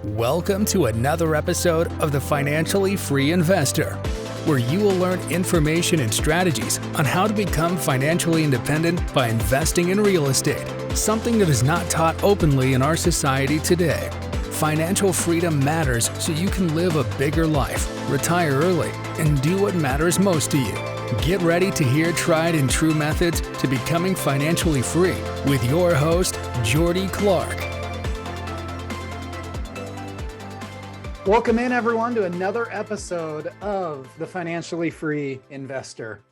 Welcome to another episode of The Financially Free Investor, where you will learn information and strategies on how to become financially independent by investing in real estate, something that is not taught openly in our society today. Financial freedom matters so you can live a bigger life, retire early, and do what matters most to you. Get ready to hear tried and true methods to becoming financially free with your host, Jordy Clark. Welcome in, everyone, to another episode of The Financially Free Investor.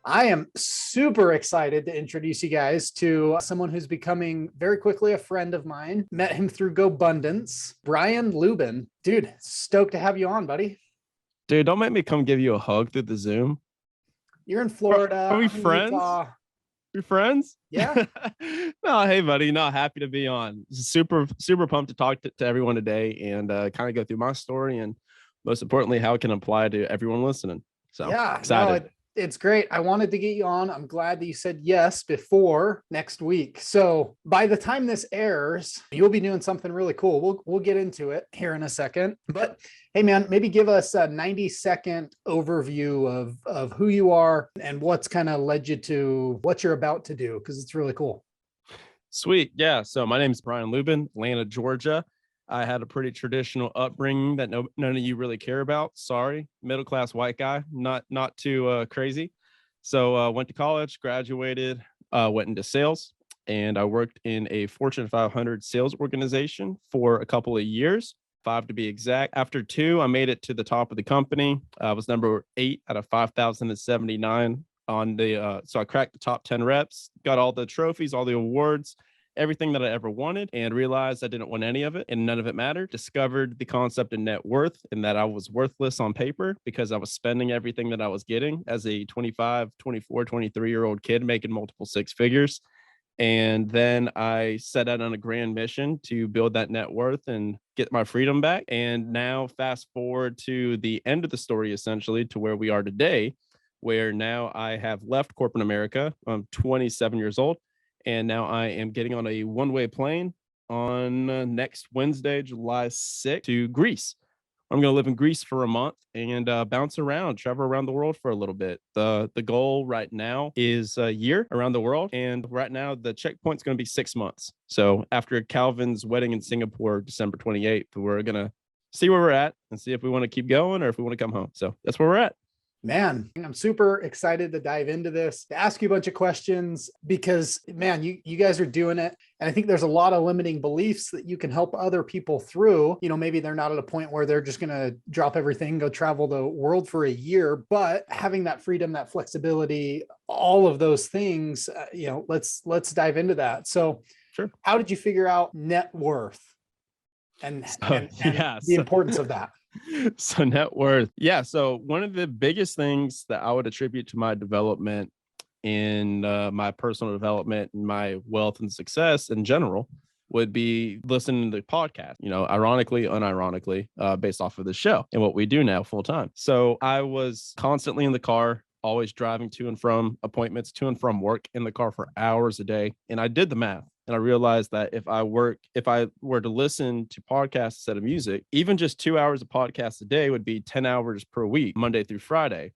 I am super excited to introduce you guys to someone who's becoming very quickly a friend of mine. Met him through GoBundance, Brian Lubin. Dude, stoked to have you on, buddy. Dude, don't make me come give you a hug through the Zoom. You're in Florida. Are we friends? Utah. You're friends? Yeah. No, hey, buddy. No, happy to be on. Super pumped to talk to everyone today and kind of go through my story and most importantly, how it can apply to everyone listening. So yeah, excited. No, it's great. I wanted to get you on. I'm glad that you said yes before next week. So by the time this airs, you'll be doing something really cool. We'll get into it here in a second. But hey, man, maybe give us a 90-second overview of who you are and what's kind of led you to what you're about to do, because it's really cool. Sweet. Yeah. So my name is Brian Lubin, Atlanta, Georgia. I had a pretty traditional upbringing that none of you really care about. Sorry, middle-class white guy, not too crazy. So went to college, graduated, went into sales, and I worked in a Fortune 500 sales organization for a couple of years, 5 to be exact. After 2, I made it to the top of the company. I was number 8 out of 5,079 on the. So I cracked the top 10 reps, got all the trophies, all the awards, everything that I ever wanted, and realized I didn't want any of it and none of it mattered. Discovered the concept of net worth and that I was worthless on paper because I was spending everything that I was getting as a 25, 24, 23-year-old kid making multiple 6 figures. And then I set out on a grand mission to build that net worth and get my freedom back. And now fast forward to the end of the story, essentially to where we are today, where now I have left corporate America. I'm 27 years old. And now I am getting on a one-way plane on next Wednesday, July 6th, to Greece. I'm going to live in Greece for a month and bounce around, travel around the world for a little bit. The goal right now is a year around the world. And right now, the checkpoint's going to be 6 months. So after Calvin's wedding in Singapore, December 28th, we're going to see where we're at and see if we want to keep going or if we want to come home. So that's where we're at. Man, I'm super excited to dive into this, to ask you a bunch of questions because, man, you guys are doing it. And I think there's a lot of limiting beliefs that you can help other people through. You know, maybe they're not at a point where they're just going to drop everything, go travel the world for a year, but having that freedom, that flexibility, all of those things, let's dive into that. So sure. How did you figure out net worth and the importance of that? So net worth. Yeah. So one of the biggest things that I would attribute to my development in my personal development and my wealth and success in general would be listening to the podcast, ironically, unironically, based off of the show and what we do now full time. So I was constantly in the car, always driving to and from appointments, to and from work in the car for hours a day. And I did the math. And I realized that if I were to listen to podcasts instead of music, even just 2 hours of podcasts a day would be 10 hours per week, Monday through Friday.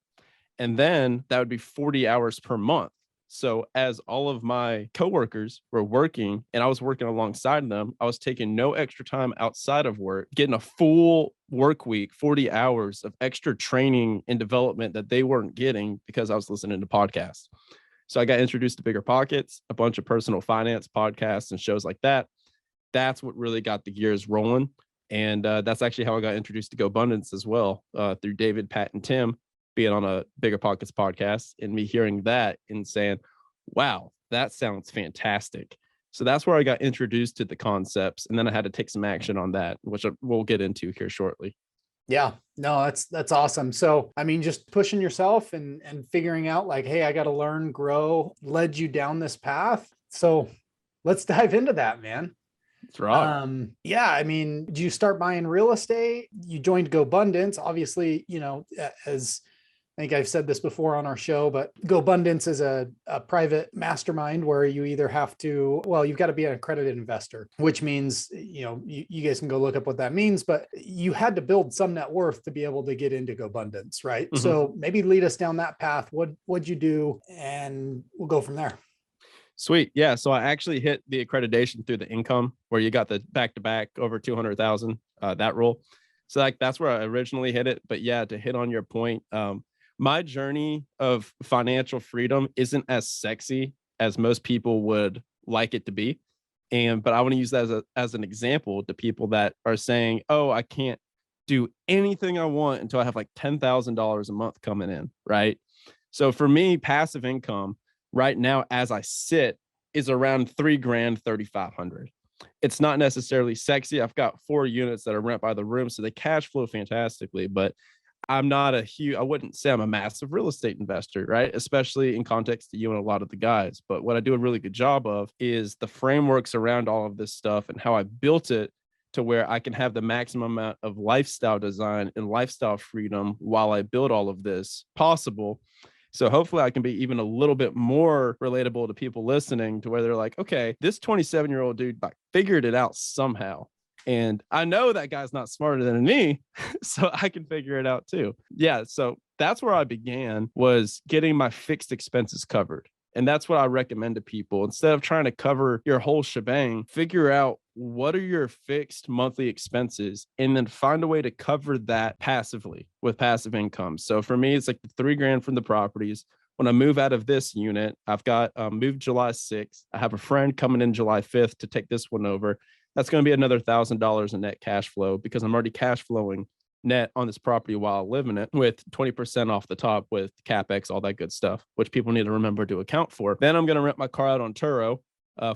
And then that would be 40 hours per month. So as all of my coworkers were working and I was working alongside them, I was taking no extra time outside of work, getting a full work week, 40 hours of extra training and development that they weren't getting because I was listening to podcasts. So I got introduced to Bigger Pockets, a bunch of personal finance podcasts and shows like that. That's what really got the gears rolling. And that's actually how I got introduced to GoBundance as well, through David, Pat, and Tim being on a Bigger Pockets podcast and me hearing that and saying, wow, that sounds fantastic. So that's where I got introduced to the concepts. And then I had to take some action on that, which we'll get into here shortly. Yeah, no, that's awesome. So, I mean, just pushing yourself and figuring out like, hey, I got to learn, grow, led you down this path. So let's dive into that, man. That's right. Yeah, I mean, do you start buying real estate? You joined GoBundance, obviously, as I think I've said this before on our show, but GoBundance is a private mastermind where you either have to, well, you've got to be an accredited investor, which means, you guys can go look up what that means, but you had to build some net worth to be able to get into GoBundance, right? Mhm. So maybe lead us down that path. What'd you do? And we'll go from there. Sweet. Yeah. So I actually hit the accreditation through the income where you got the back-to-back over 200,000, that rule. So that's where I originally hit it. But yeah, to hit on your point, my journey of financial freedom isn't as sexy as most people would like it to be. But I want to use that as an example to people that are saying, oh, I can't do anything I want until I have like $10,000 a month coming in. Right. So for me, passive income right now, as I sit, is around $3,000, 3,500. It's not necessarily sexy. I've got 4 units that are rent by the room, so they cash flow fantastically, but I wouldn't say I'm a massive real estate investor, right? Especially in context to you and a lot of the guys. But what I do a really good job of is the frameworks around all of this stuff and how I built it to where I can have the maximum amount of lifestyle design and lifestyle freedom while I build all of this possible. So hopefully I can be even a little bit more relatable to people listening to where they're like, okay, this 27-year-old dude like figured it out somehow. And I know that guy's not smarter than me, so I can figure it out too. Yeah. So that's where I began, was getting my fixed expenses covered. And that's what I recommend to people. Instead of trying to cover your whole shebang, figure out what are your fixed monthly expenses and then find a way to cover that passively with passive income. So for me, it's like the $3,000 from the properties. When I move out of this unit, I've got moved July 6th. I have a friend coming in July 5th to take this one over. That's going to be another $1,000 in net cash flow because I'm already cash flowing net on this property while I live in it with 20% off the top with CapEx, all that good stuff, which people need to remember to account for. Then I'm going to rent my car out on Turo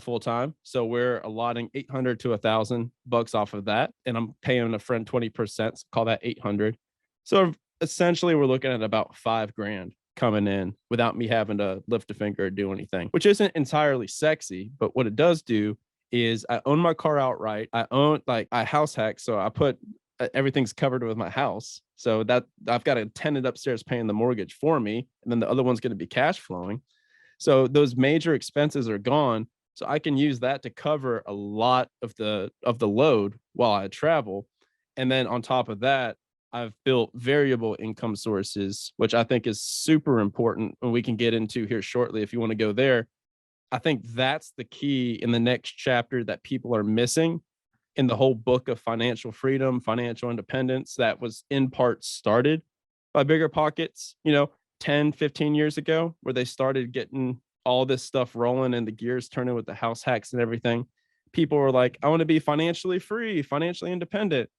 full time. So we're allotting $800 to $1,000 off of that. And I'm paying a friend 20%, so call that 800. So essentially we're looking at about $5,000 coming in without me having to lift a finger or do anything, which isn't entirely sexy, but what it does do is I own my car outright. I house hack. So I put everything's covered with my house. So that I've got a tenant upstairs paying the mortgage for me. And then the other one's going to be cash flowing. So those major expenses are gone. So I can use that to cover a lot of the load while I travel. And then on top of that, I've built variable income sources, which I think is super important, and we can get into here shortly if you want to go there. I think that's the key in the next chapter that people are missing in the whole book of financial freedom, financial independence that was in part started by Bigger Pockets, 10, 15 years ago, where they started getting all this stuff rolling and the gears turning with the house hacks and everything. People were like, I want to be financially free, financially independent.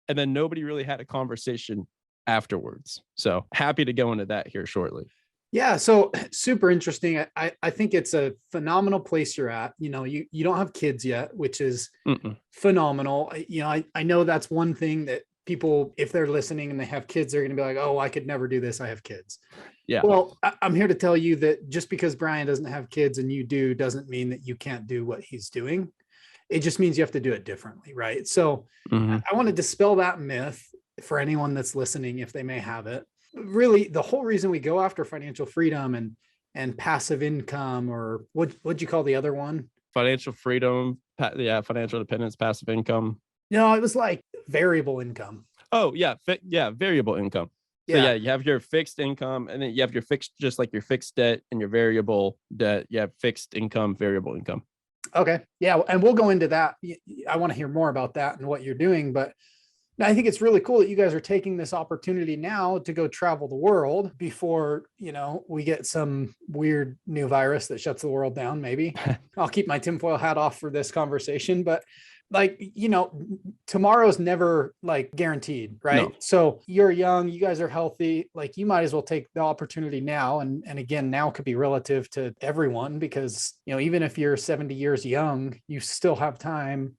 And then nobody really had a conversation afterwards. So happy to go into that here shortly. Yeah. So super interesting. I think it's a phenomenal place you're at. You don't have kids yet, which is phenomenal. I know that's one thing that people, if they're listening and they have kids, they're going to be like, oh, I could never do this. I have kids. Yeah. Well, I'm here to tell you that just because Brian doesn't have kids and you do, doesn't mean that you can't do what he's doing. It just means you have to do it differently. Right. So I want to dispel that myth for anyone that's listening, if they may have it. Really, the whole reason we go after financial freedom and passive income, or what'd you call the other one? Financial freedom. Financial independence, passive income. No, it was like variable income. Oh, yeah. Variable income. So yeah, you have your fixed income and then you have your fixed, just like your fixed debt and your variable debt. You have fixed income, variable income. Okay. Yeah. And we'll go into that. I want to hear more about that and what you're doing, but I think it's really cool that you guys are taking this opportunity now to go travel the world before, we get some weird new virus that shuts the world down. Maybe I'll keep my tinfoil hat off for this conversation, but tomorrow's never guaranteed, right? No. So you're young, you guys are healthy, you might as well take the opportunity now. And again, now could be relative to everyone because, even if you're 70 years young, you still have time.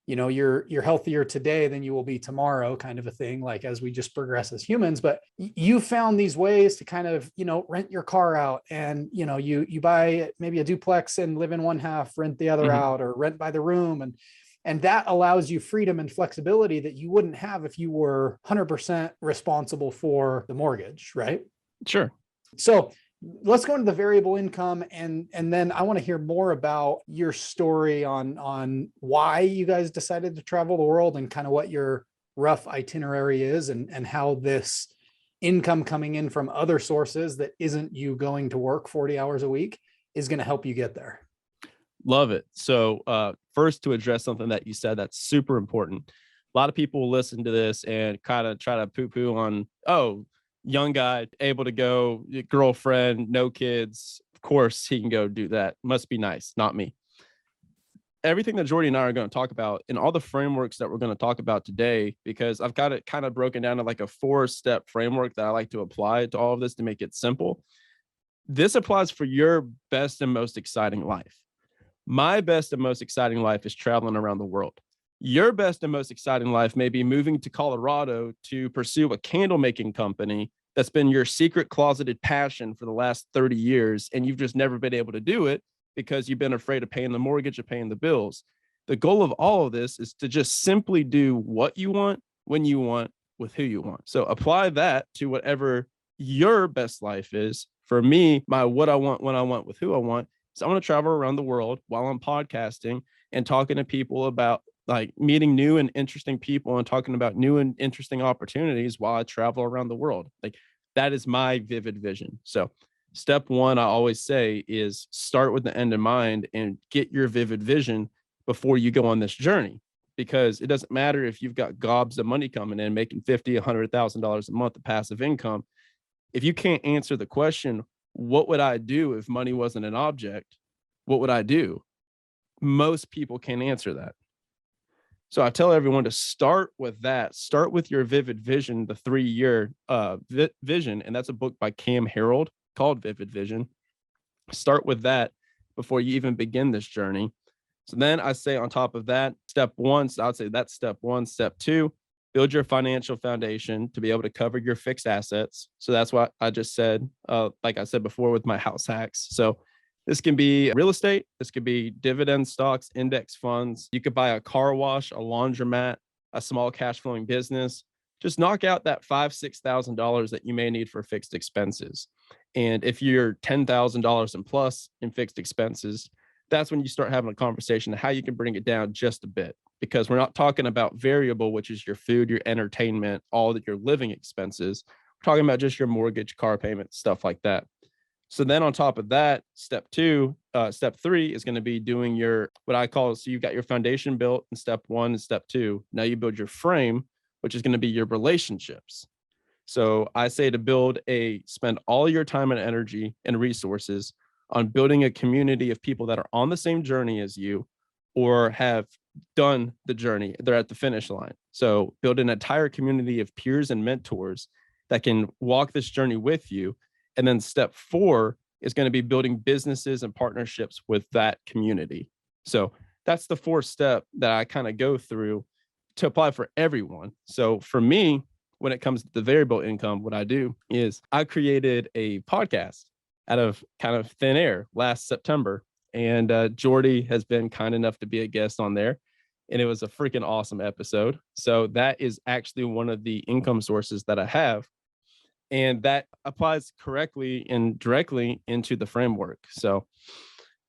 You're healthier today than you will be tomorrow, kind of a thing, as we just progress as humans. But you found these ways to kind of, rent your car out and, you buy maybe a duplex and live in one half, rent the other out, or rent by the room. And that allows you freedom and flexibility that you wouldn't have if you were 100% responsible for the mortgage, right? Sure. So let's go into the variable income, and then I want to hear more about your story on why you guys decided to travel the world and kind of what your rough itinerary is, and how this income coming in from other sources that isn't you going to work 40 hours a week is going to help you get there. Love it. So first, to address something that you said that's super important. A lot of people will listen to this and kind of try to poo-poo on, oh, young guy, able to go, girlfriend, no kids. Of course, he can go do that. Must be nice. Not me. Everything that Jordy and I are going to talk about and all the frameworks that we're going to talk about today, because I've got it kind of broken down to like a 4-step framework that I like to apply to all of this to make it simple. This applies for your best and most exciting life. My best and most exciting life is traveling around the world. Your best and most exciting life may be moving to Colorado to pursue a candle making company that's been your secret closeted passion for the last 30 years, and you've just never been able to do it because you've been afraid of paying the mortgage or paying the bills. The goal of all of this is to just simply do what you want, when you want, with who you want. So apply that to whatever your best life is. For me, my what I want, when I want, with who I want. So I want to travel around the world while I'm podcasting and talking to people about, like, meeting new and interesting people and talking about new and interesting opportunities while I travel around the world. Like, that is my vivid vision. So step one, I always say, is start with the end in mind and get your vivid vision before you go on this journey, because it doesn't matter if you've got gobs of money coming in, making $50,000, $100,000 a month of passive income. If you can't answer the question, what would I do if money wasn't an object? What would I do? Most people can't answer that. So I tell everyone to start with that. Start with your vivid vision, the 3-year vision. And that's a book by Cam Harold called Vivid Vision. Start with that before you even begin this journey. So then I say, on top of that, step one, so I'd say that's step one. Step two, build your financial foundation to be able to cover your fixed assets. So that's what I just said, like I said before, with my house hacks. So this can be real estate. This could be dividend stocks, index funds. You could buy a car wash, a laundromat, a small cash flowing business. Just knock out that $5,000, $6,000 that you may need for fixed expenses. And if you're $10,000 and plus in fixed expenses, that's when you start having a conversation of how you can bring it down just a bit, because we're not talking about variable, which is your food, your entertainment, all that your living expenses. We're talking about just your mortgage, car payment, stuff like that. So then on top of that, step three is going to be doing your, what I call, so you've got your foundation built in step one and step two. Now you build your frame, which is going to be your relationships. So I say to spend all your time and energy and resources on building a community of people that are on the same journey as you or have done the journey. They're at the finish line. So build an entire community of peers and mentors that can walk this journey with you. And then step four is going to be building businesses and partnerships with that community. So that's the 4th step that I kind of go through to apply for everyone. So for me, when it comes to the variable income, what I do is I created a podcast out of kind of thin air last September. And Jordy has been kind enough to be a guest on there. And it was a freaking awesome episode. So that is actually one of the income sources that I have. And that applies correctly and directly into the framework. So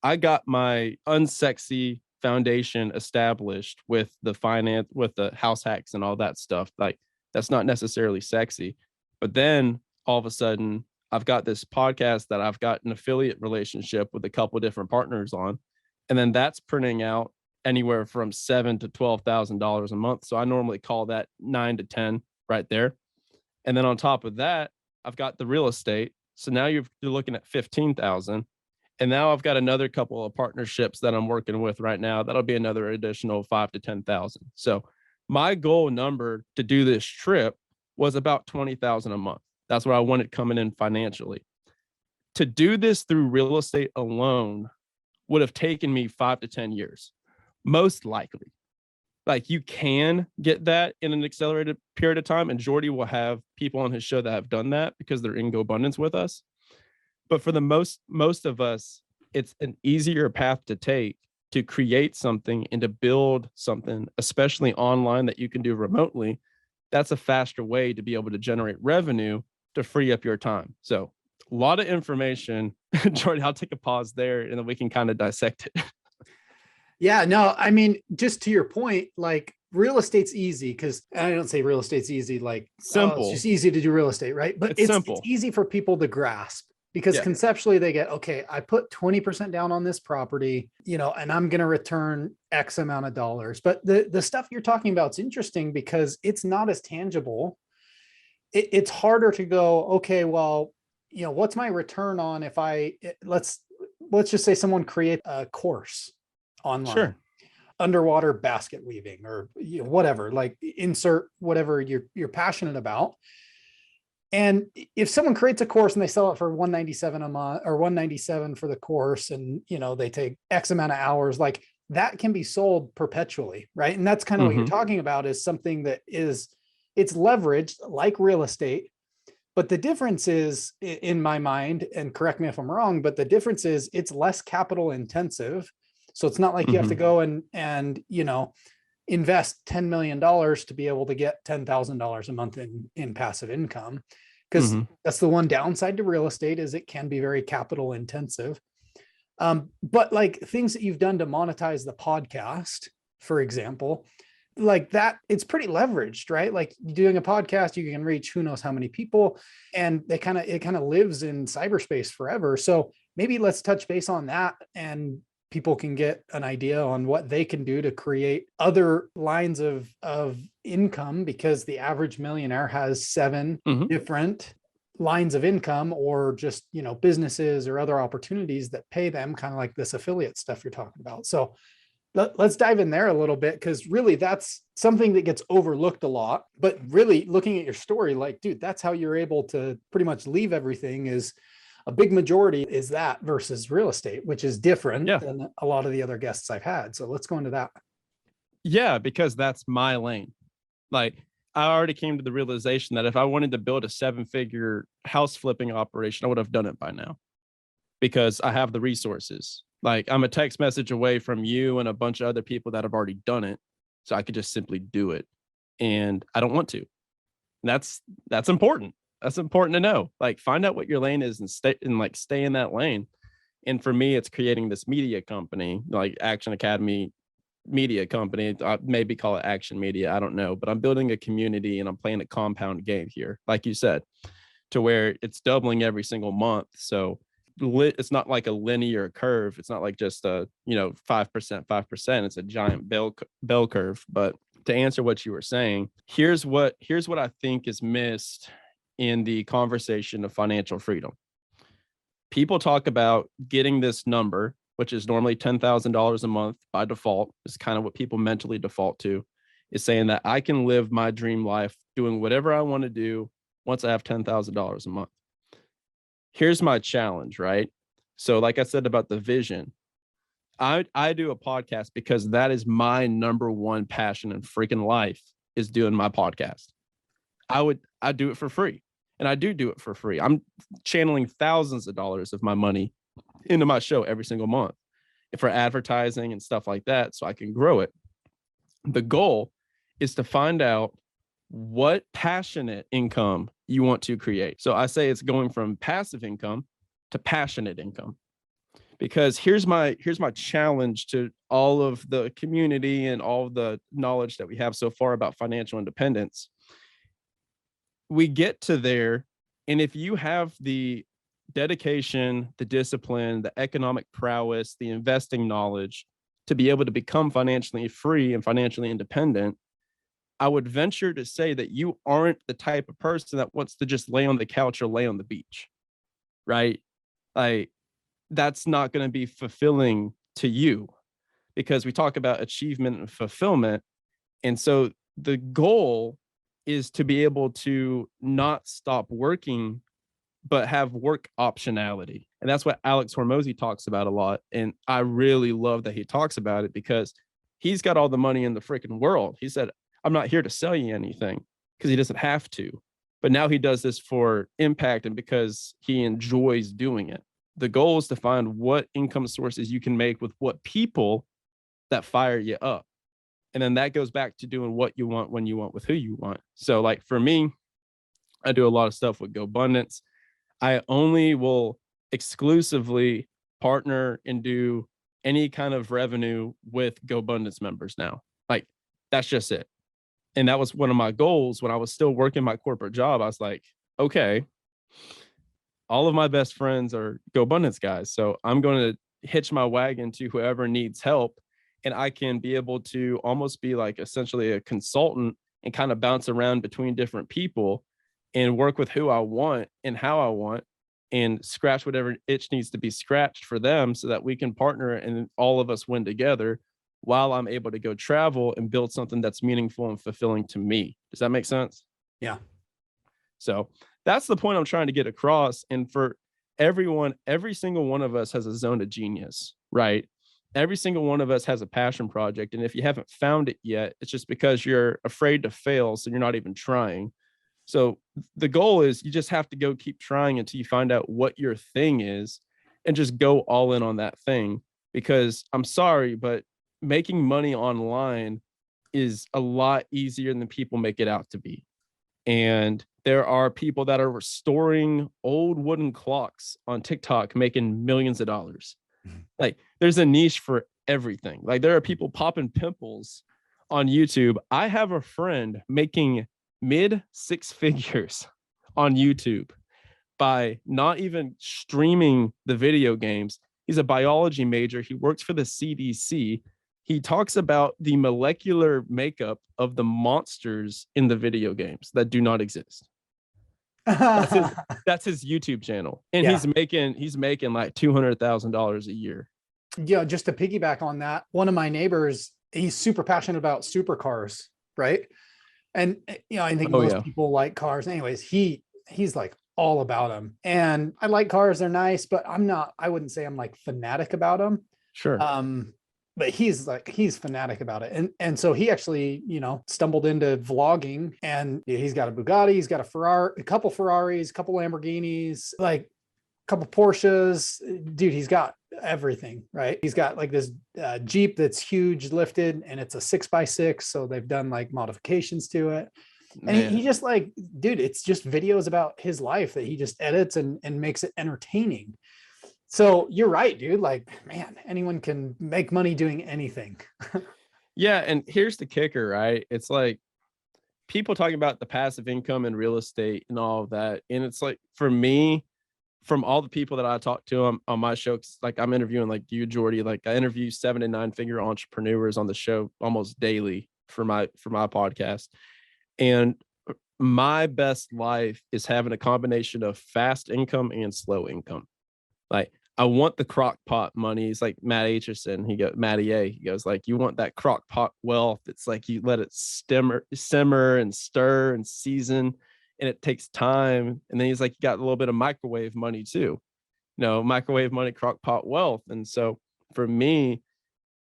I got my unsexy foundation established with the house hacks and all that stuff. Like, that's not necessarily sexy. But then all of a sudden, I've got this podcast that I've got an affiliate relationship with a couple of different partners on. And then that's printing out anywhere from $7,000 to $12,000 a month. So I normally call that 9 to 10 right there. And then on top of that, I've got the real estate. So now you're looking at 15,000. And now I've got another couple of partnerships that I'm working with right now. That'll be another additional 5,000 to 10,000. So my goal number to do this trip was about 20,000 a month. That's what I wanted coming in financially. To do this through real estate alone would have taken me 5 to 10 years, most likely. Like, you can get that in an accelerated period of time. And Jordy will have people on his show that have done that because they're in GoBundance with us. But for the most of us, it's an easier path to take to create something and to build something, especially online, that you can do remotely. That's a faster way to be able to generate revenue to free up your time. So a lot of information. Jordan, I'll take a pause there and then we can kind of dissect it. Yeah, no, I mean, just to your point, like real estate's easy because I don't say real estate's easy, like Simple. it's just easy to do real estate, right? But It's simple. It's easy for people to grasp because conceptually they get, okay, I put 20% down on this property, and I'm going to return X amount of dollars. But the stuff you're talking about is interesting because it's not as tangible. It's harder to go, okay, well, what's my return on if let's just say someone create a course online, sure, underwater basket weaving or whatever, like insert whatever you're passionate about. And if someone creates a course and they sell it for $197 a month or $197 for the course, and they take X amount of hours, like that can be sold perpetually, right? And that's kind of what you're talking about, is something that it's leveraged like real estate. But the difference is, in my mind, and correct me if I'm wrong, but the difference is it's less capital intensive. So it's not like you have to go and invest $10 million to be able to get $10,000 a month in passive income. Because that's the one downside to real estate, is it can be very capital intensive. But like things that you've done to monetize the podcast, for example, like that, it's pretty leveraged, right? Like doing a podcast, you can reach who knows how many people, and it kind of lives in cyberspace forever. So maybe let's touch base on that, and people can get an idea on what they can do to create other lines of income, because the average millionaire has 7 different lines of income, or just, businesses or other opportunities that pay them, kind of like this affiliate stuff you're talking about. So let's dive in there a little bit, because really that's something that gets overlooked a lot. But really looking at your story, like, dude, that's how you're able to pretty much leave everything. Is a big majority is that versus real estate, which is different than a lot of the other guests I've had. So let's go into that. Yeah, because that's my lane. Like, I already came to the realization that if I wanted to build a 7-figure house flipping operation, I would have done it by now, because I have the resources. Like, I'm a text message away from you and a bunch of other people that have already done it. So I could just simply do it. And I don't want to. And that's important. That's important to know. Like, find out what your lane is and stay in that lane. And for me, it's creating this media company, like Action Academy media company. Maybe call it Action Media. I don't know, but I'm building a community and I'm playing a compound game here, like you said, to where it's doubling every single month. So it's not like a linear curve. It's not like just 5%, 5%. It's a giant bell curve. But to answer what you were saying, here's what I think is missed in the conversation of financial freedom. People talk about getting this number, which is normally $10,000 a month by default, is kind of what people mentally default to, is saying that I can live my dream life doing whatever I want to do once I have $10,000 a month. Here's my challenge, right? So like I said about the vision, I do a podcast because that is my number one passion in freaking life, is doing my podcast. I do it for free, and I do it for free. I'm channeling thousands of dollars of my money into my show every single month for advertising and stuff like that, so I can grow it. The goal is to find out what passionate income you want to create. So I say it's going from passive income to passionate income, because here's my challenge to all of the community and all of the knowledge that we have so far about financial independence. We get to there, and if you have the dedication, the discipline, the economic prowess, the investing knowledge to be able to become financially free and financially independent, I would venture to say that you aren't the type of person that wants to just lay on the couch or lay on the beach, right? Like, that's not going to be fulfilling to you, because we talk about achievement and fulfillment. And so the goal is to be able to not stop working, but have work optionality. And that's what Alex Hormozy talks about a lot. And I really love that he talks about it, because he's got all the money in the freaking world. He said, I'm not here to sell you anything, because he doesn't have to. But now he does this for impact and because he enjoys doing it. The goal is to find what income sources you can make with what people that fire you up. And then that goes back to doing what you want, when you want, with who you want. So like for me, I do a lot of stuff with GoBundance. I only will exclusively partner and do any kind of revenue with GoBundance members now. Like, that's just it. And that was one of my goals when I was still working my corporate job. I was like, okay, all of my best friends are GoBundance guys. So I'm going to hitch my wagon to whoever needs help. And I can be able to almost be like essentially a consultant and kind of bounce around between different people and work with who I want and how I want and scratch whatever itch needs to be scratched for them so that we can partner and all of us win together while I'm able to go travel and build something that's meaningful and fulfilling to me. Does that make sense? Yeah. So that's the point I'm trying to get across. And for everyone, every single one of us has a zone of genius, right? Every single one of us has a passion project. And if you haven't found it yet, it's just because you're afraid to fail. So you're not even trying. So the goal is you just have to go keep trying until you find out what your thing is and just go all in on that thing. Because I'm sorry, but making money online is a lot easier than people make it out to be. And there are people that are restoring old wooden clocks on TikTok making millions of dollars. Like, there's a niche for everything. Like, there are people popping pimples on YouTube. I have a friend making mid six figures on YouTube by not even streaming the video games. He's a biology major. He works for the CDC. He talks about the molecular makeup of the monsters in the video games that do not exist. That's his YouTube channel. And he's making like $200,000 a year. Yeah, just to piggyback on that, one of my neighbors, he's super passionate about supercars, right? And I think most people like cars. Anyways, he's like all about them. And I like cars, they're nice, but I wouldn't say I'm like fanatic about them. Sure. But he's fanatic about it. And so he actually, stumbled into vlogging, and he's got a Bugatti, he's got a Ferrari, a couple Ferraris, a couple Lamborghinis, like a couple Porsches. Dude, he's got everything, right? He's got like this Jeep that's huge lifted, and it's a 6x6. So they've done like modifications to it. And he just like, dude, it's just videos about his life that he just edits and makes it entertaining. So you're right, dude. Like, man, anyone can make money doing anything. Yeah. And here's the kicker, right? It's like people talking about the passive income and real estate and all of that. And it's like, for me, from all the people that I talk to on my show, like I'm interviewing like you, Jordy, like I interview 7 to 9 figure entrepreneurs on the show almost daily for my podcast. And my best life is having a combination of fast income and slow income. Like, I want the crock pot money. It's like Matt Aitchison. He goes like, you want that crock pot wealth. It's like you let it simmer and stir and season, and it takes time. And then he's like, you got a little bit of microwave money too, microwave money, crock pot wealth. And so for me,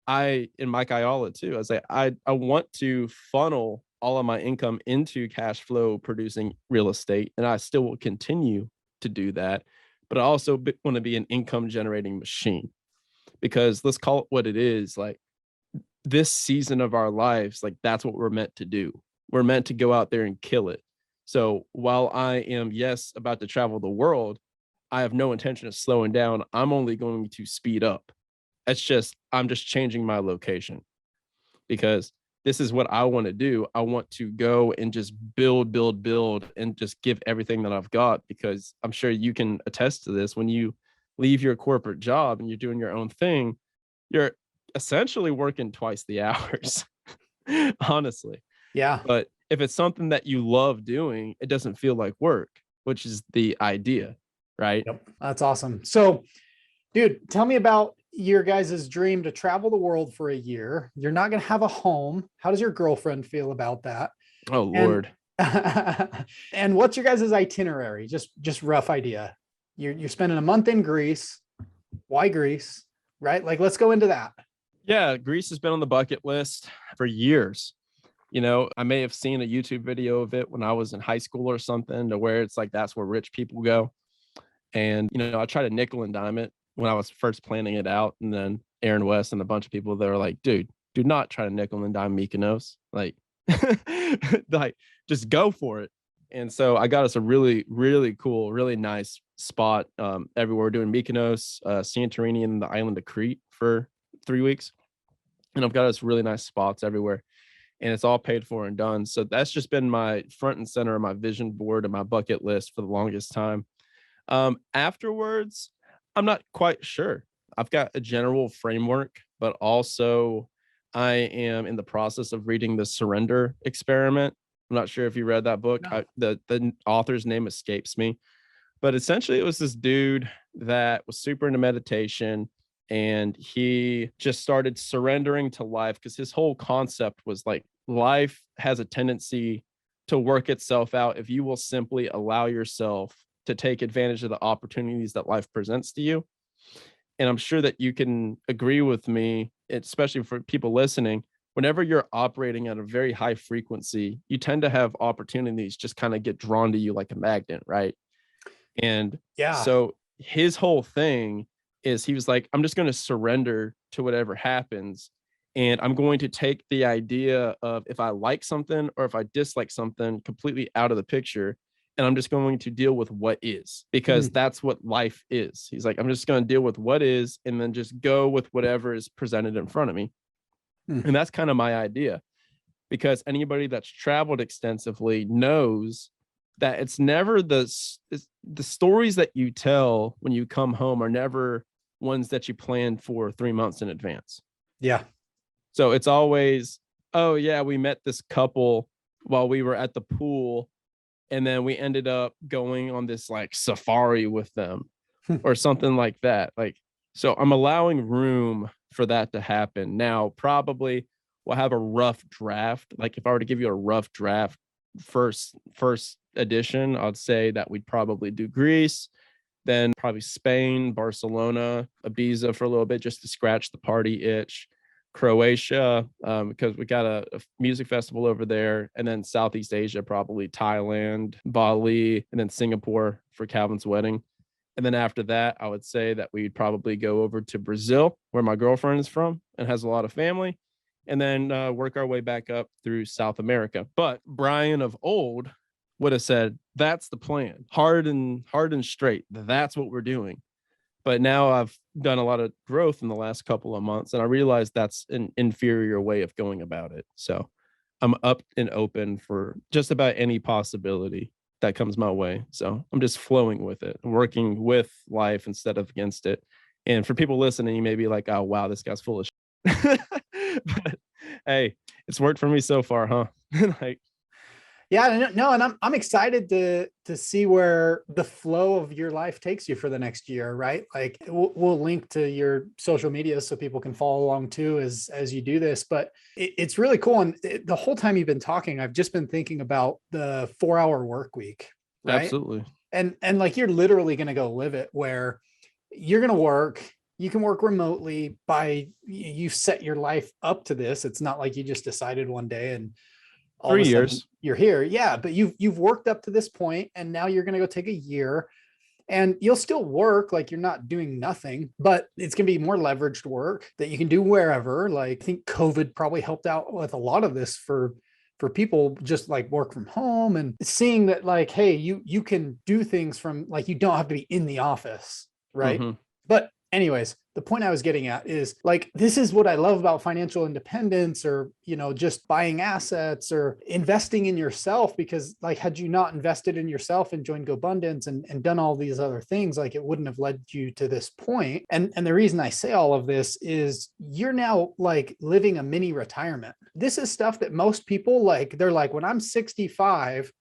and Mike Ayala too, I was like, I want to funnel all of my income into cash flow producing real estate. And I still will continue to do that. But I also want to be an income generating machine, because let's call it what it is. Like, this season of our lives, like that's what we're meant to do. We're meant to go out there and kill it. So while I am, about to travel the world, I have no intention of slowing down. I'm only going to speed up. I'm just changing my location, because this is what I want to do. I want to go and just build, and just give everything that I've got, because I'm sure you can attest to this. When you leave your corporate job and you're doing your own thing, you're essentially working twice the hours, honestly. Yeah. But if it's something that you love doing, it doesn't feel like work, which is the idea, right? Yep. That's awesome. So, dude, tell me about your guys' dream to travel the world for a year. You're not going to have a home. How does your girlfriend feel about that? Oh, Lord. And what's your guys' itinerary? Just rough idea. You're spending a month in Greece. Why Greece? Right? Like, let's go into that. Yeah. Greece has been on the bucket list for years. I may have seen a YouTube video of it when I was in high school or something, to where it's like, that's where rich people go. And, I try to nickel and dime it when I was first planning it out. And then Aaron West and a bunch of people that were like, dude, do not try to nickel and dime Mykonos. Like, like, just go for it. And so I got us a really, really cool, really nice spot everywhere. We're doing Mykonos, Santorini, and the island of Crete for 3 weeks. And I've got us really nice spots everywhere. And it's all paid for and done. So that's just been my front and center of my vision board and my bucket list for the longest time. Afterwards, I'm not quite sure. I've got a general framework, but also I am in the process of reading the Surrender Experiment. I'm not sure if you read that book. No. The author's name escapes me, but essentially it was this dude that was super into meditation, and he just started surrendering to life because his whole concept was like life has a tendency to work itself out if you will simply allow yourself to take advantage of the opportunities that life presents to you. And I'm sure that you can agree with me, especially for people listening. Whenever you're operating at a very high frequency, you tend to have opportunities just kind of get drawn to you like a magnet, right? And so his whole thing is he was like, I'm just going to surrender to whatever happens. And I'm going to take the idea of if I like something or if I dislike something completely out of the picture. And I'm just going to deal with what is, because that's what life is. He's like, I'm just going to deal with what is and then just go with whatever is presented in front of me. And that's kind of my idea, because anybody that's traveled extensively knows that it's never the stories that you tell when you come home are never ones that you planned for 3 months in advance. Yeah. So it's always, oh yeah, we met this couple while we were at the pool, and then we ended up going on this like safari with them or something like that. Like, so I'm allowing room for that to happen. Now, probably we'll have a rough draft. Like if I were to give you a rough draft first edition, I'd say that we'd probably do Greece, then probably Spain, Barcelona, Ibiza for a little bit just to scratch the party itch, Croatia, because we got a music festival over there, and then Southeast Asia, probably Thailand, Bali, and then Singapore for Calvin's wedding. And then after that, I would say that we'd probably go over to Brazil, where my girlfriend is from and has a lot of family, and then work our way back up through South America. But Brian of old would have said, that's the plan, hard and straight. That's what we're doing. But now I've done a lot of growth in the last couple of months, and I realized that's an inferior way of going about it. So I'm up and open for just about any possibility that comes my way. So I'm just flowing with it, working with life instead of against it. And for people listening, you may be like, oh, wow, this guy's full of shit. But hey, it's worked for me so far, huh? Like, yeah, no, and I'm excited to see where the flow of your life takes you for the next year, right? Like we'll link to your social media so people can follow along too as you do this. But it's really cool, and the whole time you've been talking, I've just been thinking about the 4-hour work week, right? Absolutely. And like you're literally going to go live it, where you're going to work. You can work remotely you set your life up to this. It's not like you just decided one day and all 3 years you're here. Yeah. But you've worked up to this point, and now you're going to go take a year, and you'll still work. Like you're not doing nothing, but it's going to be more leveraged work that you can do wherever. Like I think COVID probably helped out with a lot of this for people, just like work from home and seeing that like, hey, you can do things from like, you don't have to be in the office. Right. But anyways, the point I was getting at is like, this is what I love about financial independence, or, just buying assets or investing in yourself, because like, had you not invested in yourself and joined GoBundance and done all these other things, like it wouldn't have led you to this point. And the reason I say all of this is you're now like living a mini retirement. This is stuff that most people like, they're like, when I'm 65,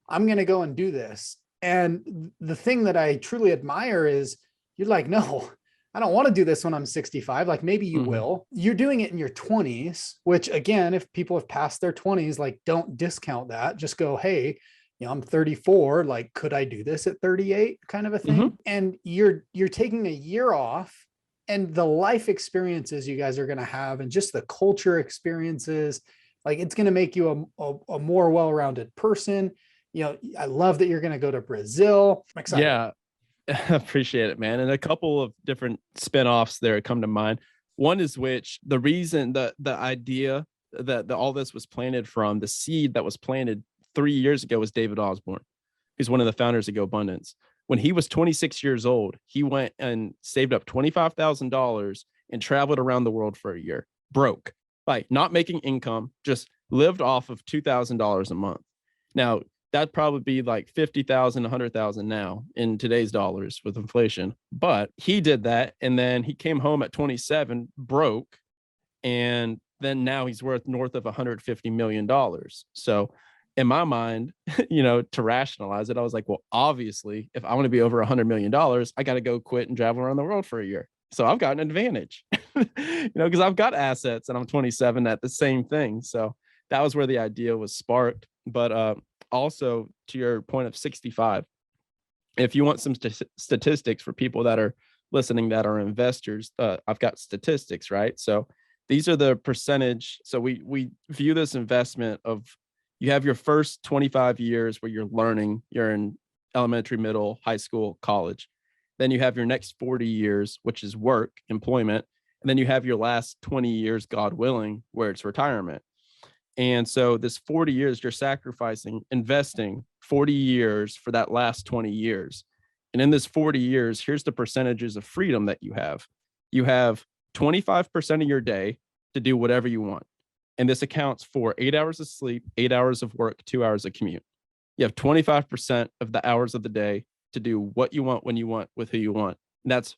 I'm going to go and do this. And the thing that I truly admire is you're like, no, I don't want to do this when I'm 65. Like maybe you will. You're doing it in your 20s, which again, if people have passed their 20s, like don't discount that. Just go, hey, I'm 34. Like, could I do this at 38 kind of a thing? And you're taking a year off, and the life experiences you guys are going to have, and just the culture experiences, like it's going to make you a more well-rounded person. I love that you're going to go to Brazil. I'm excited. Yeah. I appreciate it, man. And a couple of different spinoffs there come to mind. One is which the reason the idea that all this was planted from, the seed that was planted 3 years ago was David Osborne. He's one of the founders of Go Abundance. When he was 26 years old, he went and saved up $25,000 and traveled around the world for a year, broke, like not making income, just lived off of $2,000 a month. Now, that'd probably be like 50,000, 100,000 now in today's dollars with inflation. But he did that. And then he came home at 27, broke. And then now he's worth north of $150 million. So in my mind, to rationalize it, I was like, well, obviously, if I want to be over $100 million, I got to go quit and travel around the world for a year. So I've got an advantage, because I've got assets and I'm 27 at the same thing. So that was where the idea was sparked. But also to your point of 65, if you want some statistics for people that are listening that are investors, I've got statistics, right? So these are the percentage. So we view this investment of, you have your first 25 years where you're learning, you're in elementary, middle, high school, college. Then you have your next 40 years, which is work, employment. And then you have your last 20 years, God willing, where it's retirement. And so this 40 years, you're sacrificing, investing 40 years for that last 20 years. And in this 40 years, here's the percentages of freedom that you have. You have 25% of your day to do whatever you want. And this accounts for 8 hours of sleep, 8 hours of work, 2 hours of commute. You have 25% of the hours of the day to do what you want, when you want, with who you want. And that's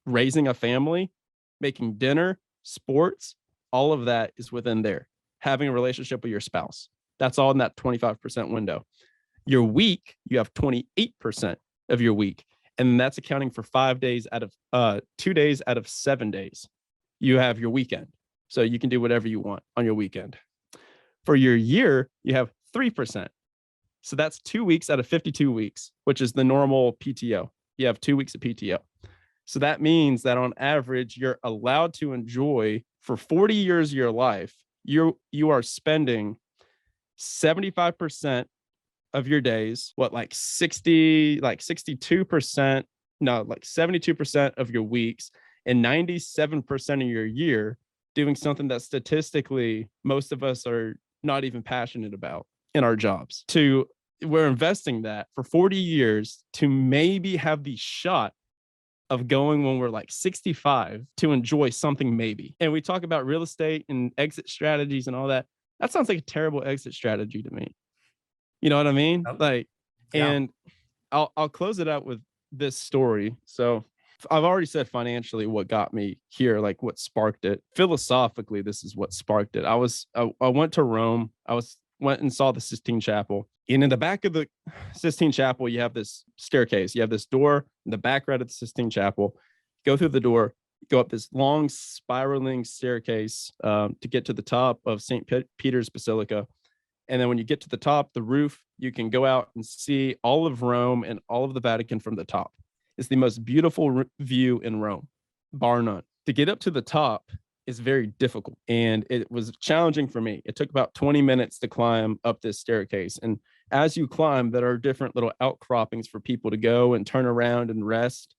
raising a family, making dinner, sports, all of that is within there. Having a relationship with your spouse. That's all in that 25% window. Your week, you have 28% of your week. And that's accounting for 5 days out of 2 days out of 7 days. You have your weekend. So you can do whatever you want on your weekend. For your year, you have 3%. So that's 2 weeks out of 52 weeks, which is the normal PTO. You have 2 weeks of PTO. So that means that on average, you're allowed to enjoy for 40 years of your life, you are spending 75% of your days, like 72% of your weeks, and 97% of your year doing something that statistically most of us are not even passionate about in our jobs. We're investing that for 40 years to maybe have the shot of going when we're like 65 to enjoy something maybe. And we talk about real estate and exit strategies and all that. That sounds like a terrible exit strategy to me. You know what I mean? And I'll close it out with this story. So I've already said financially what got me here, like what sparked it. Philosophically, this is what sparked it. I went to Rome. Went and saw the Sistine Chapel. And in the back of the Sistine Chapel, you have this staircase. You have this door in the back right of the Sistine Chapel. Go through the door, go up this long spiraling staircase to get to the top of St. Peter's Basilica. And then when you get to the top, the roof, you can go out and see all of Rome and all of the Vatican from the top. It's the most beautiful view in Rome, bar none. To get up to the top is very difficult. And it was challenging for me. It took about 20 minutes to climb up this staircase. And as you climb, there are different little outcroppings for people to go and turn around and rest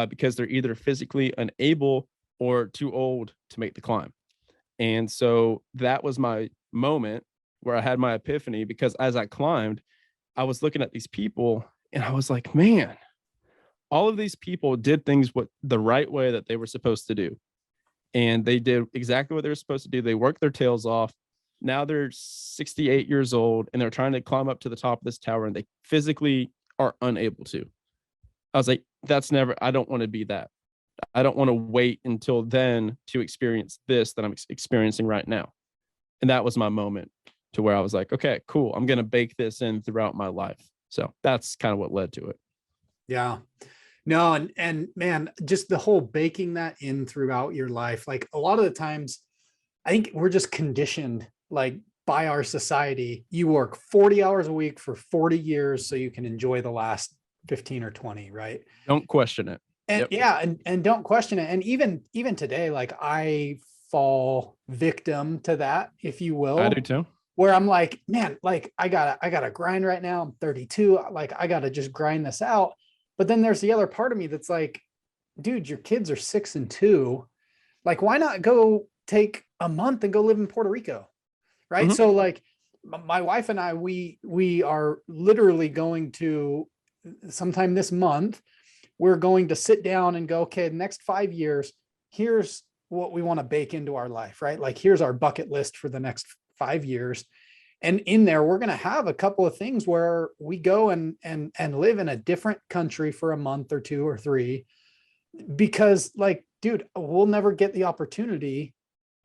because they're either physically unable or too old to make the climb. And so that was my moment where I had my epiphany, because as I climbed, I was looking at these people and I was like, man, all of these people did things the right way that they were supposed to do. And they did exactly what they were supposed to do. They worked their tails off. Now they're 68 years old and they're trying to climb up to the top of this tower and they physically are unable to. I was like, I don't want to be that. I don't want to wait until then to experience this that I'm experiencing right now. And that was my moment to where I was like, okay, cool. I'm going to bake this in throughout my life. So that's kind of what led to it. Yeah. No, and man, just the whole baking that in throughout your life. Like a lot of the times, I think we're just conditioned like by our society. You work 40 hours a week for 40 years so you can enjoy the last 15 or 20, right? Don't question it. And and don't question it. And even today, like I fall victim to that, if you will. I do too. Where I'm like, man, like I gotta grind right now. I'm 32. Like I gotta just grind this out. But then there's the other part of me that's like, dude, your kids are 6 and 2. Like, why not go take a month and go live in Puerto Rico? Right. Mm-hmm. So like, my wife and I, we are literally going to sometime this month, we're going to sit down and go, okay, the next 5 years, here's what we want to bake into our life, right? Like here's our bucket list for the next 5 years. And in there, we're going to have a couple of things where we go and live in a different country for a month or 2 or 3, because like, dude, we'll never get the opportunity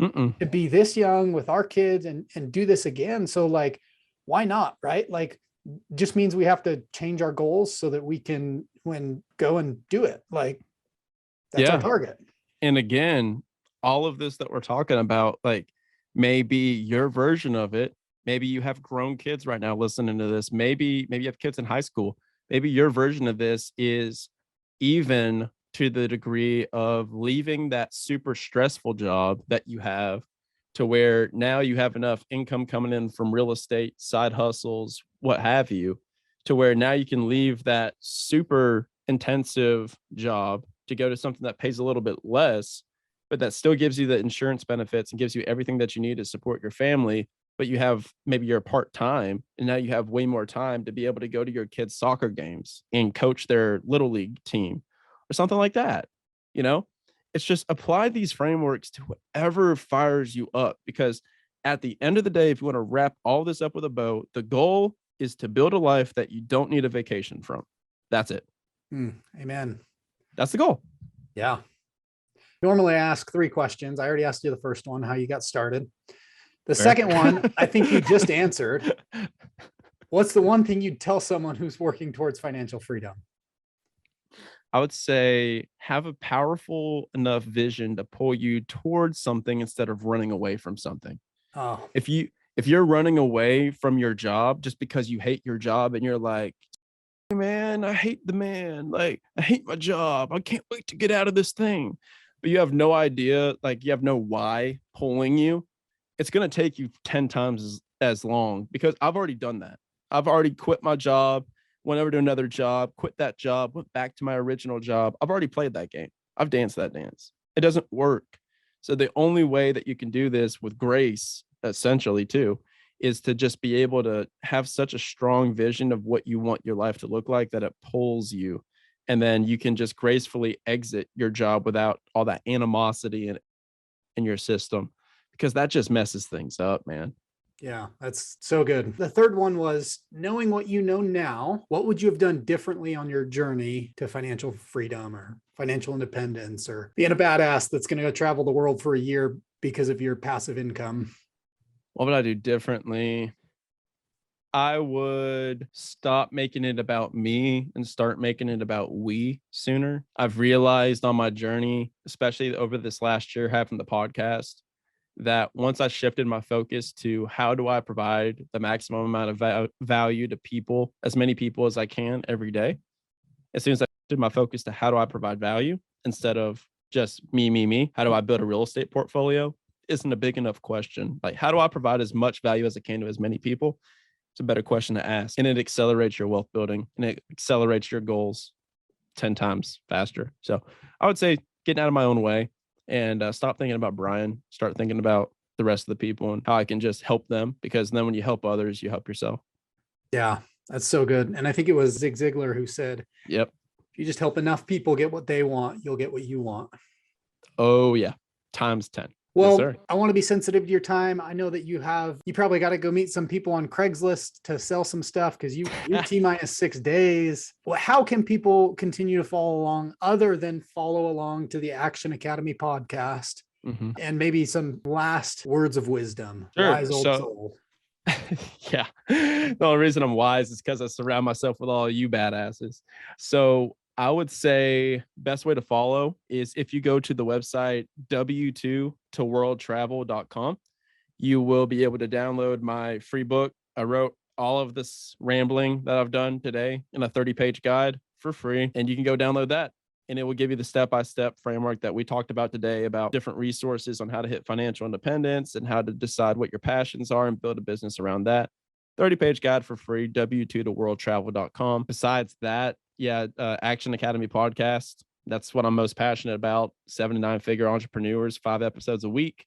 to be this young with our kids and do this again. So like, why not? Right? Like, just means we have to change our goals so that we can go and do it. Like that's our target. And again, all of this that we're talking about, like maybe your version of it, maybe you have grown kids right now listening to this. Maybe you have kids in high school. Maybe your version of this is even to the degree of leaving that super stressful job that you have to where now you have enough income coming in from real estate, side hustles, what have you, to where now you can leave that super intensive job to go to something that pays a little bit less, but that still gives you the insurance benefits and gives you everything that you need to support your family. But you have, maybe you're part-time and now you have way more time to be able to go to your kids' soccer games and coach their little league team or something like that. You know, it's just apply these frameworks to whatever fires you up, because at the end of the day, if you want to wrap all this up with a bow, the goal is to build a life that you don't need a vacation from. That's it. Amen. That's the goal. Yeah. Normally I ask 3 questions. I already asked you the first one, how you got started. The second one, I think you just answered. What's the one thing you'd tell someone who's working towards financial freedom? I would say have a powerful enough vision to pull you towards something instead of running away from something. Oh, If you're running away from your job just because you hate your job and you're like, hey man, I hate my job. I can't wait to get out of this thing. But you have no idea, like you have no why pulling you. It's going to take you 10 times as long, because I've already done that. I've already quit my job, went over to another job, quit that job, went back to my original job. I've already played that game. I've danced that dance. It doesn't work. So the only way that you can do this with grace, essentially too, is to just be able to have such a strong vision of what you want your life to look like that it pulls you. And then you can just gracefully exit your job without all that animosity in your system, because that just messes things up, man. yeah, that's so good. The third one was, knowing what you know now, what would you have done differently on your journey to financial freedom or financial independence, or being a badass that's going to go travel the world for a year because of your passive income? What would I do differently? I would stop making it about me and start making it about we sooner. I've realized on my journey, especially over this last year having the podcast, that once I shifted my focus to how do I provide the maximum amount of value to people, as many people as I can every day, as soon as I shifted my focus to how do I provide value instead of just me, how do I build a real estate portfolio, isn't a big enough question. Like, how do I provide as much value as I can to as many people? It's a better question to ask. And it accelerates your wealth building and it accelerates your goals 10 times faster. So I would say getting out of my own way and stop thinking about Brian, start thinking about the rest of the people and how I can just help them, because then when you help others, you help yourself. Yeah, that's so good. And I think it was Zig Ziglar who said, yep, if you just help enough people get what they want, you'll get what you want. Oh yeah. Times 10. Well, Yes, I want to be sensitive to your time. I know that you probably got to go meet some people on Craigslist to sell some stuff, because you're T-minus 6 days. Well, how can people continue to follow along other than follow along to the Action Academy podcast? Mm-hmm. And maybe some last words of wisdom. Sure. Wise old soul. Yeah. The only reason I'm wise is because I surround myself with all you badasses. So I would say best way to follow is if you go to the website w2toworldtravel.com, you will be able to download my free book. I wrote all of this rambling that I've done today in a 30-page guide for free, and you can go download that. And it will give you the step-by-step framework that we talked about today about different resources on how to hit financial independence and how to decide what your passions are and build a business around that. 30-page guide for free, w2toworldtravel.com. Besides that, Action Academy podcast. That's what I'm most passionate about. 7 to 9 figure entrepreneurs, 5 episodes a week.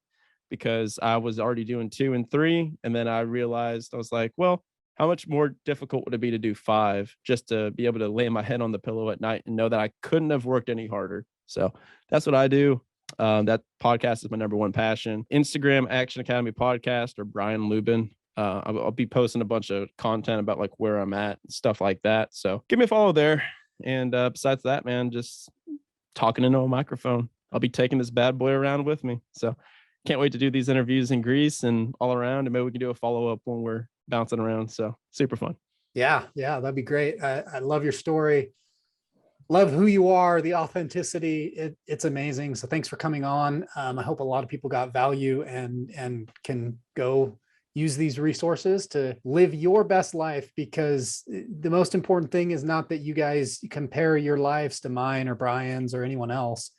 because I was already doing 2 and 3. And then I realized, I was like, well, how much more difficult would it be to do 5, just to be able to lay my head on the pillow at night and know that I couldn't have worked any harder? So that's what I do. That podcast is my number one passion. Instagram, Action Academy Podcast, or Brian Lubin. I'll be posting a bunch of content about like where I'm at and stuff like that. So give me a follow there. And besides that, man, just talking into a microphone. I'll be taking this bad boy around with me. So can't wait to do these interviews in Greece and all around. And maybe we can do a follow-up when we're bouncing around. So super fun. Yeah, that'd be great. I love your story. Love who you are, the authenticity. It's amazing. So thanks for coming on. I hope a lot of people got value and can go use these resources to live your best life, because the most important thing is not that you guys compare your lives to mine or Brian's or anyone else,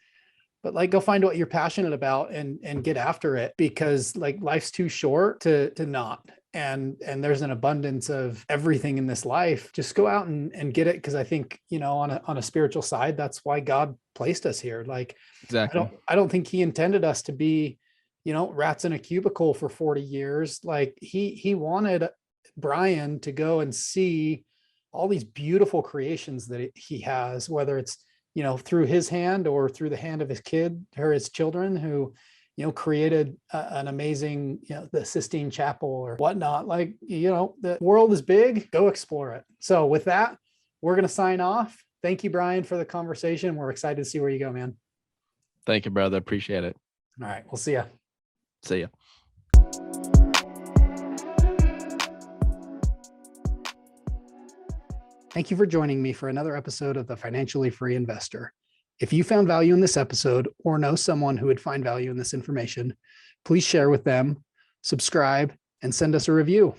but like go find what you're passionate about and get after it, because like life's too short to not. And there's an abundance of everything in this life. Just go out and get it. Cause I think, on a spiritual side, that's why God placed us here. Like, exactly. I don't think he intended us to be, rats in a cubicle for 40 years. Like he wanted Brian to go and see all these beautiful creations that he has, whether it's, through his hand or through the hand of his kid or his children who, created an amazing, the Sistine Chapel or whatnot. Like, the world is big, go explore it. So with that, we're going to sign off. Thank you, Brian, for the conversation. We're excited to see where you go, man. Thank you, brother. Appreciate it. All right. We'll see ya. See ya. Thank you for joining me for another episode of The Financially Free Investor. If you found value in this episode or know someone who would find value in this information, please share with them, subscribe, and send us a review.